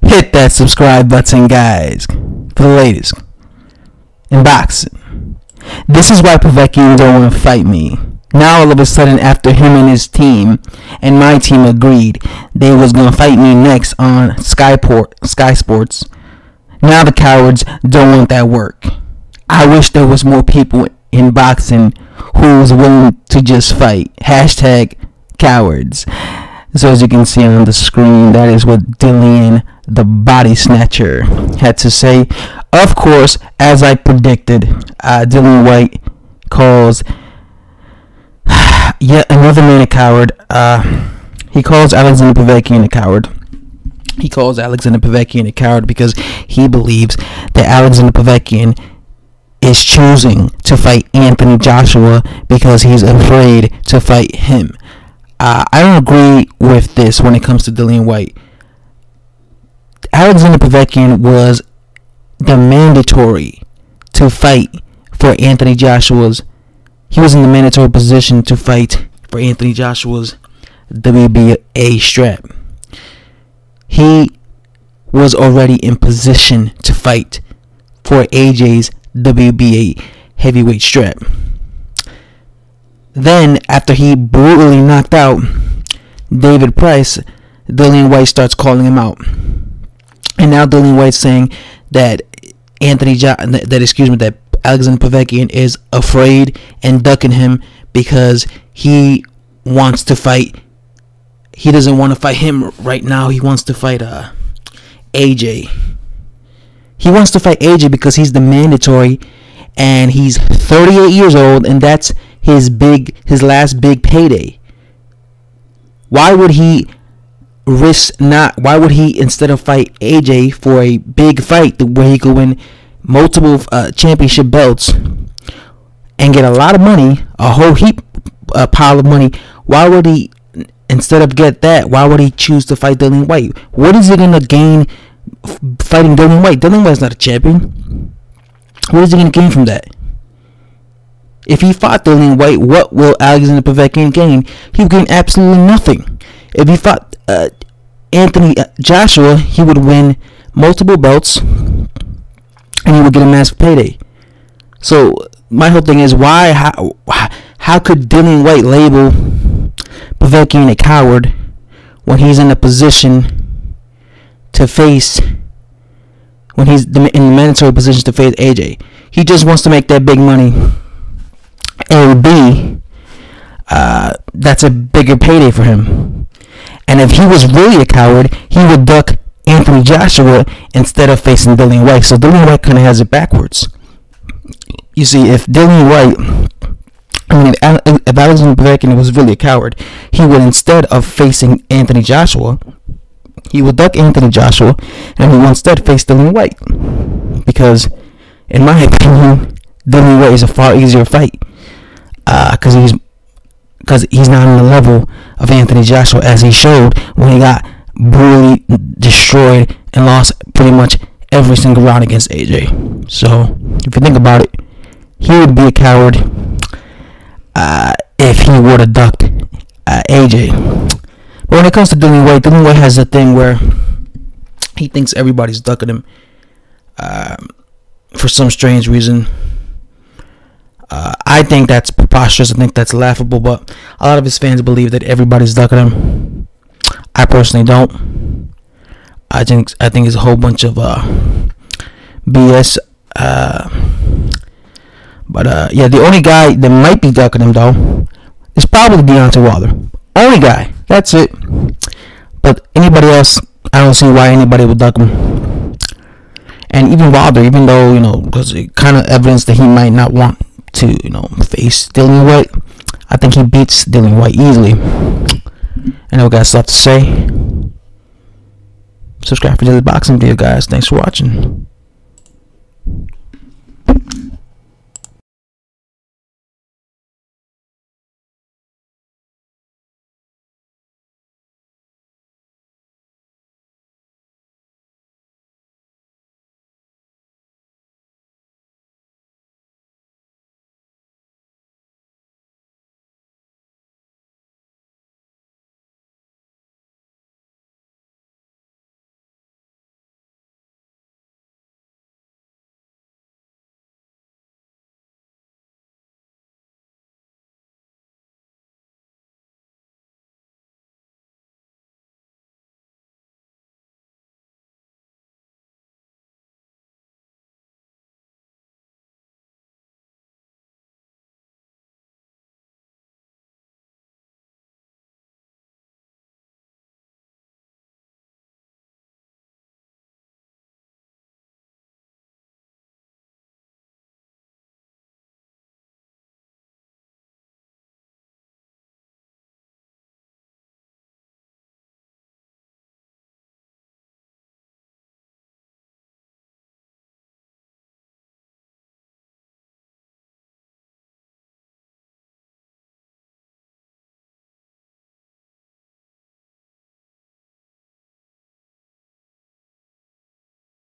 Hit that subscribe button, guys, for the latest in boxing. This is why Povetkin don't want to fight me. Now all of a sudden, after him and his team and my team agreed they was gonna fight me next on Sky Sports, now the cowards don't want that work. I wish there was more people in boxing who was willing to just fight. Hashtag cowards. So as you can see on the screen, that is what Diilian, the body snatcher, had to say. Of course, as I predicted, Diilian Whyte calls yet another man a coward. He calls Alexander Povetkin a coward. He calls Alexander Povetkin a coward because he believes that Alexander Povetkin is choosing to fight Anthony Joshua because he's afraid to fight him. I don't agree with this when it comes to Diilian Whyte. Alexander Povetkin was the mandatory to fight for Anthony Joshua's. He was in the mandatory position to fight for Anthony Joshua's WBA strap. He was already in position to fight for AJ's WBA heavyweight strap. Then, after he brutally knocked out David Price, Diilian Whyte starts calling him out. And now Diilian Whyte's saying that that Alexander Povetkin is afraid and ducking him because he wants to fight. He doesn't want to fight him right now. He wants to fight AJ. He wants to fight AJ because he's the mandatory, and he's 38 years old, and that's his last big payday. Why would he why would he, instead of fight AJ for a big fight where he could win multiple championship belts and get a lot of money, a whole pile of money, why would he, instead of get that, why would he choose to fight Diilian Whyte? What is he going to gain fighting Diilian Whyte? Diilian Whyte's not a champion. What is he going to gain from that? If he fought Diilian Whyte, what will Alexander Povetkin gain? He would gain absolutely nothing. If he fought Anthony Joshua, he would win multiple belts and he would get a massive payday. So my whole thing is, how could Diilian Whyte label Povetkin a coward when he's in a position to face, when he's in the mandatory position to face AJ? He just wants to make that big money. And B, that's a bigger payday for him. And if he was really a coward, he would duck Anthony Joshua instead of facing Diilian Whyte. So Diilian Whyte kind of has it backwards. You see, if Alexander Povetkin was really a coward, he would, instead of facing Anthony Joshua, he would duck Anthony Joshua, and he would instead face Diilian Whyte. Because, in my opinion, Diilian Whyte is a far easier fight. Because he's not on the level of Anthony Joshua, as he showed when he got brutally destroyed and lost pretty much every single round against AJ. So, if you think about it, he would be a coward if he would have ducked AJ. But when it comes to Diilian Whyte has a thing where he thinks everybody's ducking him for some strange reason. I think that's preposterous. I think that's laughable, but a lot of his fans believe that everybody's ducking him. I personally don't. I think it's a whole bunch of BS. Yeah, the only guy that might be ducking him though is probably Deontay Wilder. Only guy. That's it. But anybody else, I don't see why anybody would duck him. And even Wilder, even though, because it kind of evidence that he might not want to, face Diilian Whyte, I think he beats Diilian Whyte easily. And I got stuff to say. Subscribe for daily boxing video, guys. Thanks for watching.